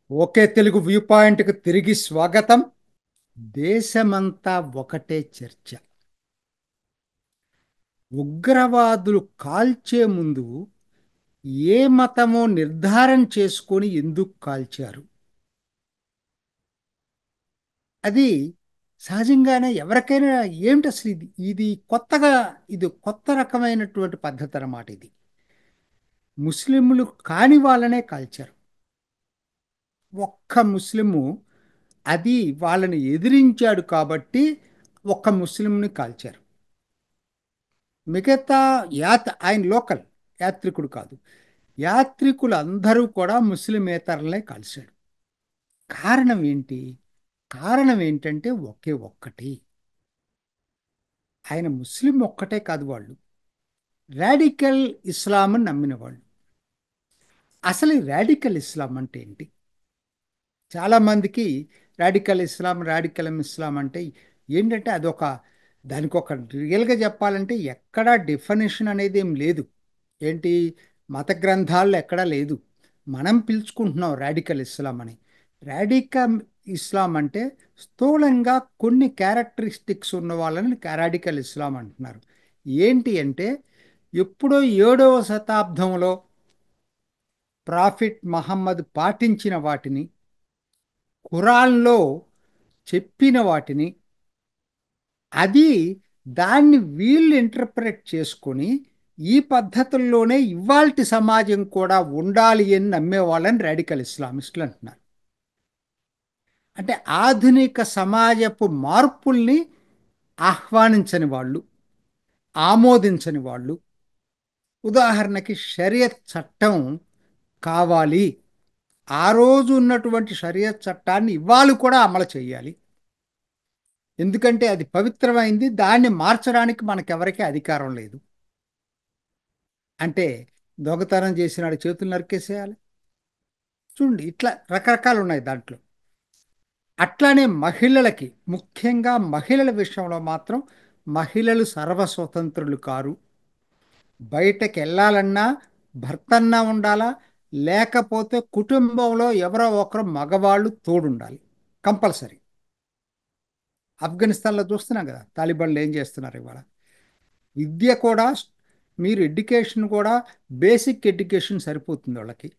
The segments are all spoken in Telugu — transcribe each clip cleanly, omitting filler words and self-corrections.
ఓకే తెలుగు వ్యూ పాయింట్కి తిరిగి స్వాగతం. దేశమంతా ఒకటే చర్చ. ఉగ్రవాదులు కాల్చే ముందు ఏ మతమో నిర్ధారణ చేసుకొని ఎందుకు కాల్చారు? అది సహజంగానే ఎవరికైనా ఏమిటి అసలు ఇది కొత్తగా, ఇది కొత్త రకమైనటువంటి పద్ధతి అన్నమాట. ఇది ముస్లింలు కాని వాళ్ళనే కాల్చారు. ఒక్క ముస్లిము అది వాళ్ళని ఎదిరించాడు కాబట్టి ఒక్క ముస్లింని కాల్చారు. మిగతా ఆయన లోకల్ యాత్రికుడు కాదు. యాత్రికులు అందరూ కూడా ముస్లిమేతరులనే కలిశాడు. కారణం ఏంటి? కారణం ఏంటంటే ఒకే ఒక్కటి. ఆయన ముస్లిం ఒక్కటే కాదు, వాళ్ళు రాడికల్ ఇస్లాం నమ్మిన వాళ్ళు. అసలు ఈ రాడికల్ ఇస్లాం అంటే ఏంటి? చాలా మందికి రాడికల్ ఇస్లాం అంటే ఏంటంటే అదొక, దానికి ఒక రియల్గా చెప్పాలంటే ఎక్కడా డెఫినేషన్ అనేది ఏం లేదు. ఏంటి, మత గ్రంథాల్లో ఎక్కడా లేదు. మనం పిలుచుకుంటున్నాం రాడికల్ ఇస్లాం అని. రాడికల్ ఇస్లాం అంటే స్థూలంగా కొన్ని క్యారెక్టరిస్టిక్స్ ఉన్న వాళ్ళని రాడికల్ ఇస్లాం అంటున్నారు. ఏంటి అంటే, ఎప్పుడో 7వ శతాబ్దంలో ప్రాఫిట్ మహమ్మద్ పాటించిన వాటిని, ఖురాన్లో చెప్పిన వాటిని, అది దాన్ని వీళ్ళు ఇంటర్ప్రెట్ చేసుకొని ఈ పద్ధతుల్లోనే ఇవాల్టి సమాజం కూడా ఉండాలి అని నమ్మే వాళ్ళని రాడికల్ ఇస్లామిస్టులు అంటున్నారు. అంటే ఆధునిక సమాజపు మార్పుల్ని ఆహ్వానించని వాళ్ళు, ఆమోదించని వాళ్ళు. ఉదాహరణకి షరియత్ చట్టం కావాలి, ఆ రోజు ఉన్నటువంటి షరియత్ చట్టాన్ని ఇవాళ కూడా అమలు చేయాలి, ఎందుకంటే అది పవిత్రమైంది, దాన్ని మార్చడానికి మనకెవరికీ అధికారం లేదు. అంటే దొంగతనం చేసినాడు చేతులు నరికేసేయాలి. చూడండి, ఇట్లా రకరకాలు ఉన్నాయి దాంట్లో. అట్లానే మహిళలకి, ముఖ్యంగా మహిళల విషయంలో మాత్రం మహిళలు సర్వస్వతంత్రులు కారు. బయటకు వెళ్ళాలన్నా భర్తన్నా ఉండాలా, లేకపోతే కుటుంబంలో ఎవరో ఒకరు మగవాళ్ళు తోడుండాలి, కంపల్సరీ. ఆఫ్ఘనిస్తాన్లో చూస్తున్నాం కదా తాలిబాన్లు ఏం చేస్తున్నారు ఇవాళ. విద్య కూడా, మీరు ఎడ్యుకేషన్ కూడా బేసిక్ ఎడ్యుకేషన్ సరిపోతుంది వాళ్ళకి.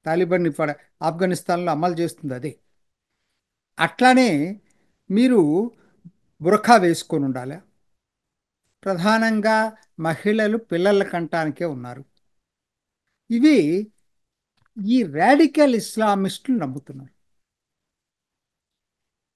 తాలిబాన్ ఇప్పుడు ఆఫ్ఘనిస్తాన్లో అమలు చేస్తుంది అదే. అట్లానే మీరు బురఖా వేసుకొని ఉండాలి. ప్రధానంగా మహిళలు పిల్లల కంటానికే ఉన్నారు. ఇవి ఈ రాడికల్ ఇస్లామిస్టులు నమ్ముతున్నారు.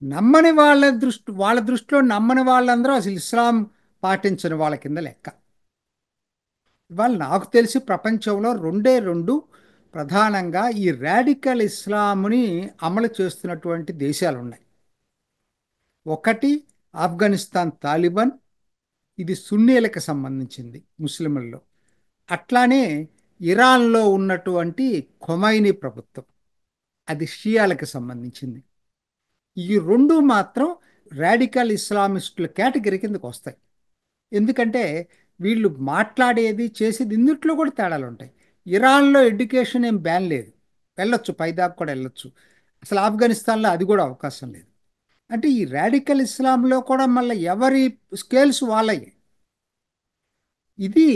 నమ్మని వాళ్ళ దృష్టిలో నమ్మని వాళ్ళందరూ అసలు ఇస్లాం పాటించని వాళ్ళ కింద లెక్క. ఇవాళ నాకు తెలిసి ప్రపంచంలో రెండే రెండు ప్రధానంగా ఈ రాడికల్ ఇస్లాంని అమలు చేస్తున్నటువంటి దేశాలు ఉన్నాయి. ఒకటి ఆఫ్ఘనిస్తాన్ తాలిబాన్, ఇది సున్నీలకు సంబంధించింది ముస్లింలలో. అట్లానే ఇరాన్లో ఉన్నటువంటి ఖొమైనీ ప్రభుత్వం, అది షియాలకు సంబంధించింది. ఈ రెండు మాత్రం రాడికల్ ఇస్లామిస్టుల కేటగిరీ కిందకు వస్తాయి. ఎందుకంటే వీళ్ళు మాట్లాడేది చేసేది ఇందుట్లో కూడా తేడాలు ఉంటాయి. ఇరాన్లో ఎడ్యుకేషన్ ఏం బ్యాన్ లేదు, వెళ్ళొచ్చు, పైదాకా కూడా వెళ్ళొచ్చు. అసలు ఆఫ్ఘనిస్తాన్లో అది కూడా అవకాశం లేదు. అంటే ఈ రాడికల్ ఇస్లాంలో కూడా మళ్ళీ ఎవరి స్కేల్స్ వాళ్ళయ్యాయి. ఇది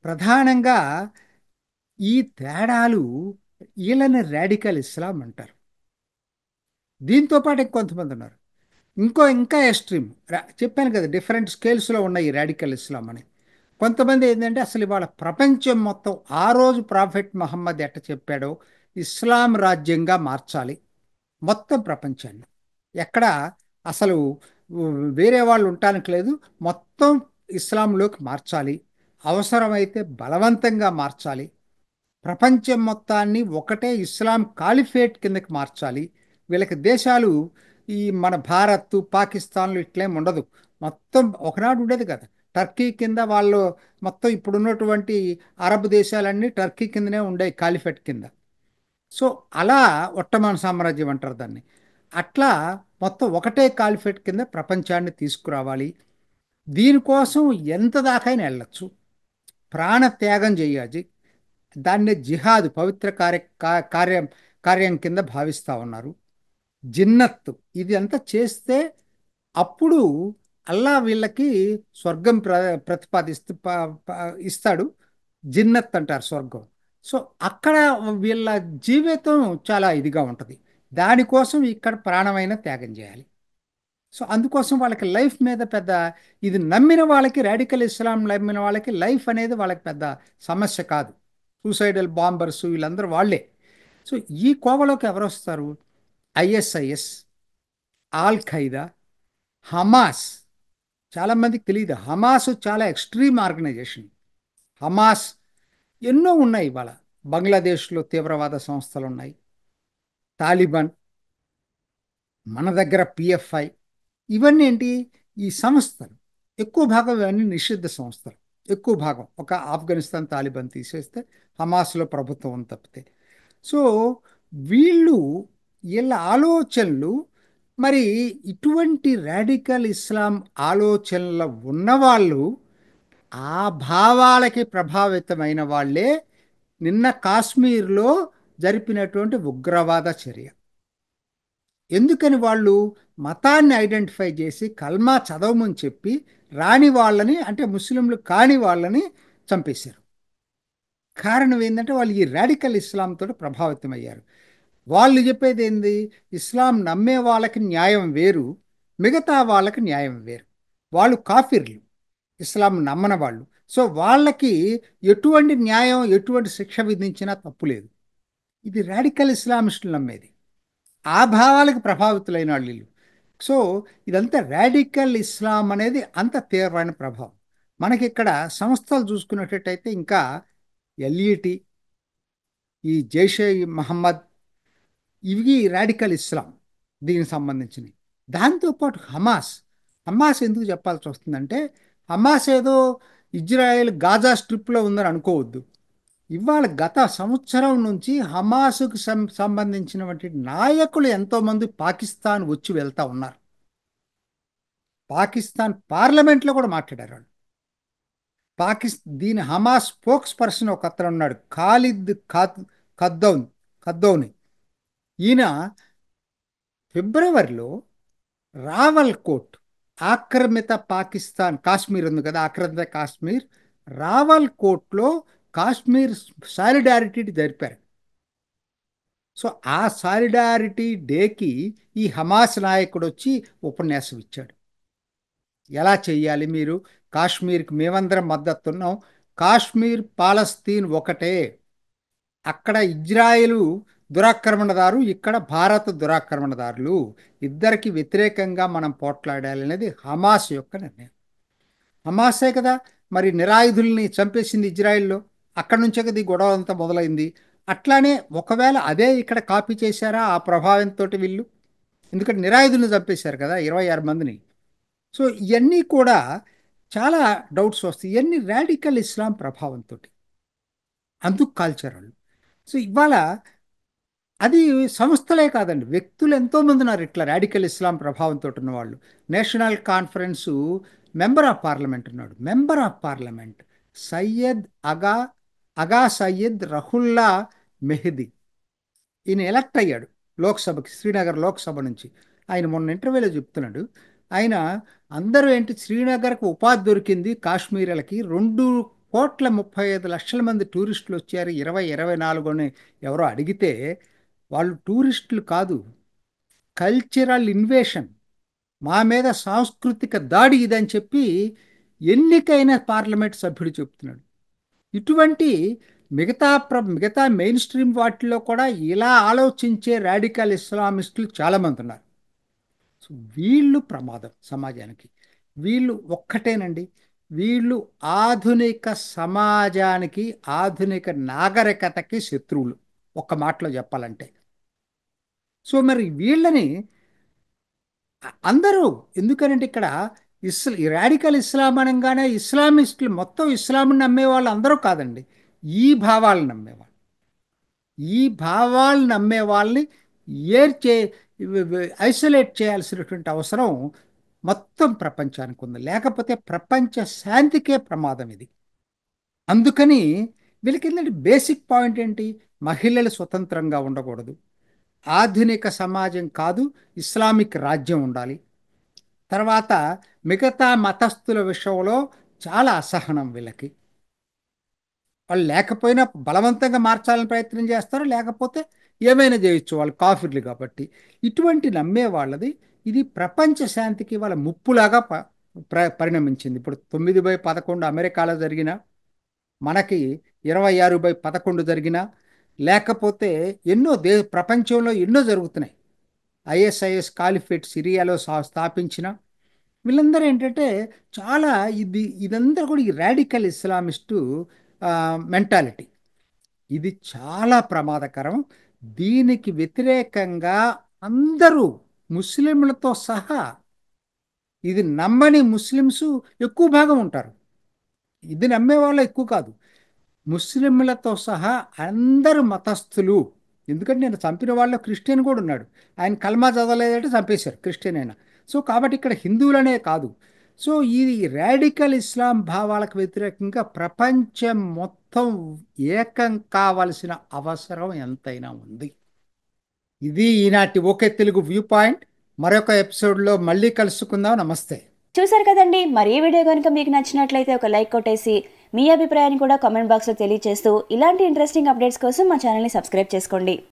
ప్రధానంగా ఈ తేడాలు వీళ్ళని రాడికల్ ఇస్లాం అంటారు. దీంతో పాటు ఇంకొంతమంది ఉన్నారు, ఇంకా ఎక్స్ట్రీమ్. చెప్పాను కదా డిఫరెంట్ స్కేల్స్లో ఉన్నాయి ఈ రాడికల్ ఇస్లాం అని. కొంతమంది ఏంటంటే అసలు ఇవాళ ప్రపంచం మొత్తం ఆ రోజు ప్రాఫెట్ మహమ్మద్ ఎట్ట చెప్పాడో ఇస్లాం రాజ్యంగా మార్చాలి మొత్తం ప్రపంచాన్ని. ఎక్కడ అసలు వేరే వాళ్ళు ఉండటానికి లేదు, మొత్తం ఇస్లాంలోకి మార్చాలి, అవసరమైతే బలవంతంగా మార్చాలి, ప్రపంచం మొత్తాన్ని ఒకటే ఇస్లాం కాలిఫేట్ కిందకి మార్చాలి. వీళ్ళకి దేశాలు ఈ మన భారత్ పాకిస్తాన్లు ఇట్లేం ఉండదు. మొత్తం ఒకనాడు ఉండేది కదా టర్కీ కింద వాళ్ళు, మొత్తం ఇప్పుడున్నటువంటి అరబ్ దేశాలన్నీ టర్కీ కిందనే ఉండే కాలిఫేట్ కింద. సో అలా ఒట్టమాన్ సామ్రాజ్యం అంటారు దాన్ని. అట్లా మొత్తం ఒకటే కాలిఫేట్ కింద ప్రపంచాన్ని తీసుకురావాలి. దీనికోసం ఎంత దాకైనా వెళ్ళచ్చు, ప్రాణ త్యాగం చేయాలి. దాన్ని జిహాద్, పవిత్ర కార్యం కార్యం కింద భావిస్తూ ఉన్నారు. జిన్నత్ ఇది అంతా చేస్తే అప్పుడు అల్లా వీళ్ళకి స్వర్గం ప్రతిపాదిస్తూ ఇస్తాడు. జిన్నత్ అంటారు స్వర్గం. సో అక్కడ వీళ్ళ జీవితం చాలా ఇదిగా ఉంటుంది. దానికోసం ఇక్కడ ప్రాణమైన త్యాగం చేయాలి. సో అందుకోసం వాళ్ళకి లైఫ్ మీద పెద్ద ఇది నమ్మిన వాళ్ళకి, రాడికల్ ఇస్లాం నమ్మిన వాళ్ళకి లైఫ్ అనేది వాళ్ళకి పెద్ద సమస్య కాదు. సూసైడల్ బాంబర్స్ వీళ్ళందరూ వాళ్ళే. సో ఈ కోవలోకి ఎవరు వస్తారు? ISIS, all Qaeda, Hamas. చాలామందికి తెలియదు, హమాస్ చాలా ఎక్స్ట్రీమ్ ఆర్గనైజేషన్. హమాస్ ఎన్నో ఉన్నాయి ఇవాళ. బంగ్లాదేశ్లో తీవ్రవాద సంస్థలు ఉన్నాయి. తాలిబాన్, మన దగ్గర పిఎఫ్ఐ, ఇవన్నీ ఏంటి? ఈ సంస్థలు ఎక్కువ భాగం ఇవన్నీ నిషిద్ధ సంస్థలు. ఎక్కువ భాగం ఒక ఆఫ్ఘనిస్తాన్ తాలిబాన్ తీసేస్తే, హమాస్లో ప్రభుత్వం ఉంది తప్పితే. సో వీళ్ళు వీళ్ళ ఆలోచనలు మరి ఇటువంటి రాడికల్ ఇస్లాం ఆలోచనలు ఉన్నవాళ్ళు ఆ భావాలకి ప్రభావితమైన వాళ్ళే నిన్న కాశ్మీర్లో జరిపినటువంటి ఉగ్రవాద చర్య. ఎందుకని వాళ్ళు మతాన్ని ఐడెంటిఫై చేసి కల్మా చదవమని చెప్పి రాని వాళ్ళని, అంటే ముస్లింలు కాని వాళ్ళని చంపేశారు. కారణం ఏంటంటే వాళ్ళు ఈ రాడికల్ ఇస్లాంతో ప్రభావితమయ్యారు. వాళ్ళు చెప్పేది ఏంది? ఇస్లాం నమ్మే వాళ్ళకి న్యాయం వేరు, మిగతా వాళ్ళకి న్యాయం వేరు. వాళ్ళు కాఫిర్లు, ఇస్లాం నమ్మని వాళ్ళు. సో వాళ్ళకి ఎటువంటి న్యాయం, ఎటువంటి శిక్ష విధించినా తప్పులేదు. ఇది రాడికల్ ఇస్లామిస్టులు నమ్మేది. ఆ భావాలకు ప్రభావితులైన వాళ్ళు వీళ్ళు. సో ఇదంతా రాడికల్ ఇస్లాం అనేది అంత తీవ్రమైన ప్రభావం. మనకి ఇక్కడ సంస్థలు చూసుకున్నట్టయితే ఇంకా ఎల్ఈటి, ఈ జైషే మహమ్మద్, ఇవి రాడికల్ ఇస్లాం దీనికి సంబంధించినవి. దాంతోపాటు హమాస్. హమాస్ ఎందుకు చెప్పాల్సి వస్తుందంటే, హమాస్ ఏదో ఇజ్రాయెల్ గాజా స్ట్రిప్లో ఉందని అనుకోవద్దు. ఇవాళ గత సంవత్సరం నుంచి హమాసుకు సంబంధించినటువంటి నాయకులు ఎంతోమంది పాకిస్తాన్ వచ్చి వెళ్తా ఉన్నారు. పాకిస్తాన్ పార్లమెంట్లో కూడా మాట్లాడారు వాళ్ళు. దీని హమాస్ స్పోక్స్ పర్సన్ ఒక అతను ఉన్నాడు, ఖాలిద్ ఖద్దౌని. ఈయన ఫిబ్రవరిలో రావల్కోట్, ఆక్రమిత పాకిస్తాన్ కాశ్మీర్ ఉంది కదా, ఆక్రమిత కాశ్మీర్, రావల్కోట్లో కాశ్మీర్ సాలిడారిటీ జరిపారు. సో ఆ సాలిడారిటీ డేకి ఈ హమాస్ నాయకుడు వచ్చి ఉపన్యాసం ఇచ్చాడు. ఎలా చెయ్యాలి మీరు, కాశ్మీర్కి మేమందరం మద్దతున్నాం, కాశ్మీర్ పాలస్తీన్ ఒకటే, అక్కడ ఇజ్రాయెలు దురాక్రమణదారు, ఇక్కడ భారత దురాక్రమణదారులు, ఇద్దరికి వ్యతిరేకంగా మనం పోట్లాడాలి అనేది హమాస్ యొక్క నిర్ణయం. హమాసే కదా మరి నిరాయుధుల్ని చంపేసింది ఇజ్రాయెల్లో, అక్కడి నుంచే కదా ఈ గొడవ అంతా మొదలైంది. అట్లానే ఒకవేళ అదే ఇక్కడ కాపీ చేశారా ఆ ప్రభావంతో వీళ్ళు? ఎందుకంటే నిరాయుధుల్ని చంపేశారు కదా 26 మందిని. సో ఇవన్నీ కూడా చాలా డౌట్స్ వస్తాయి. ఇవన్నీ రాడికల్ ఇస్లాం ప్రభావంతో అందుకు కాల్చారు. సో ఇవాళ అది సంస్థలే కాదండి, వ్యక్తులు ఎంతోమంది ఉన్నారు ఇట్లా రాడికల్ ఇస్లాం ప్రభావంతో ఉన్నవాళ్ళు. National conference member of parliament ఉన్నాడు, మెంబర్ ఆఫ్ పార్లమెంట్ సయ్యద్ అగా సయ్యద్ రహుల్లా మెహదీ. ఈయన ఎలక్ట్ అయ్యాడు లోక్సభకి, శ్రీనగర్ లోక్సభ నుంచి. ఆయన మొన్న ఇంటర్వ్యూలో చెప్తున్నాడు, ఆయన అందరూ ఏంటి, శ్రీనగర్కి ఉపాధి దొరికింది కాశ్మీర్లకి, 2,35,00,000 మంది టూరిస్టులు వచ్చారు 2024 అని ఎవరో అడిగితే, వాళ్ళు టూరిస్టులు కాదు, కల్చరల్ ఇన్వేషన్, మా మీద సాంస్కృతిక దాడి ఇదని చెప్పి ఎన్నికైన పార్లమెంట్ సభ్యుడు చెప్తున్నాడు. ఇటువంటి మిగతా మెయిన్ స్ట్రీమ్ వాటిల్లో కూడా ఇలా ఆలోచించే రాడికల్ ఇస్లామిస్టులు చాలామంది ఉన్నారు. సో వీళ్ళు ప్రమాదం సమాజానికి. వీళ్ళు ఒక్కటేనండి, వీళ్ళు ఆధునిక సమాజానికి, ఆధునిక నాగరికతకి శత్రువులు ఒక్క మాటలో చెప్పాలంటే. సో మరి వీళ్ళని అందరూ, ఎందుకనంటే ఇక్కడ ఈ రాడికల్ ఇస్లాం అనగానే ఇస్లామిస్టులు మొత్తం ఇస్లాంని నమ్మే వాళ్ళు అందరూ కాదండి, ఈ భావాలు నమ్మేవాళ్ళు. ఈ భావాలు నమ్మే వాళ్ళని ఏర్చే ఐసోలేట్ చేయాల్సినటువంటి అవసరం మొత్తం ప్రపంచానికి ఉంది. లేకపోతే ప్రపంచ శాంతికే ప్రమాదం ఇది. అందుకని వీళ్ళకి ఏంటంటే బేసిక్ పాయింట్ ఏంటి, మహిళలు స్వతంత్రంగా ఉండకూడదు, ఆధునిక సమాజం కాదు, ఇస్లామిక్ రాజ్యం ఉండాలి. తర్వాత మిగతా మతస్థుల విషయంలో చాలా అసహనం వీళ్ళకి. వాళ్ళు లేకపోయినా బలవంతంగా మార్చాలని ప్రయత్నం చేస్తారు, లేకపోతే ఏమైనా చేయొచ్చు, వాళ్ళు కాఫీర్లు కాబట్టి. ఇటువంటి నమ్మే వాళ్ళది ఇది ప్రపంచ శాంతికి వాళ్ళ ముప్పులాగా పరిణమించింది. ఇప్పుడు 9/11 అమెరికాలో జరిగిన, మనకి 26/11 జరిగిన, లేకపోతే ఎన్నో ప్రపంచంలో ఎన్నో జరుగుతున్నాయి. ఐఎస్ఐఎస్ కాలిఫేట్ సిరియాలో స్థాపించిన వీళ్ళందరూ ఏంటంటే చాలా ఇదంతా కూడా ఈ రాడికల్ ఇస్లామిస్టు మెంటాలిటీ. ఇది చాలా ప్రమాదకరం. దీనికి వ్యతిరేకంగా అందరూ, ముస్లింలతో సహా, ఇది నమ్మని ముస్లిమ్స్ ఎక్కువ భాగం ఉంటారు. ఇది నమ్మే వాళ్ళు ఎక్కువ కాదు. ముస్లింలతో సహా అందరు మతస్థులు. ఎందుకంటే నేను చంపిన వాళ్ళు క్రిస్టియన్ కూడా ఉన్నాడు. ఆయన కల్మా చదవలేదంటే చంపేశారు, క్రిస్టియన్ అయినా. సో కాబట్టి ఇక్కడ హిందువులనే కాదు. సో ఈ రాడికల్ ఇస్లాం భావాలకు వ్యతిరేకంగా ప్రపంచం మొత్తం ఏకం కావలసిన అవసరం ఎంతైనా ఉంది. ఇది ఈనాటి ఓకే తెలుగు వ్యూ పాయింట్. మరొక ఎపిసోడ్లో మళ్ళీ కలుసుకుందాం. నమస్తే. చూసారు కదండి. మరి ఈ వీడియో కనుక మీకు నచ్చినట్లయితే ఒక లైక్ కొట్టేసి మీ అభిప్రాయాన్ని కూడా కామెంట్ బాక్స్లో తెలియజేస్తూ ఇలాంటి ఇంట్రెస్టింగ్ అప్డేట్స్ కోసం మా ఛానల్ని సబ్స్క్రైబ్ చేసుకోండి.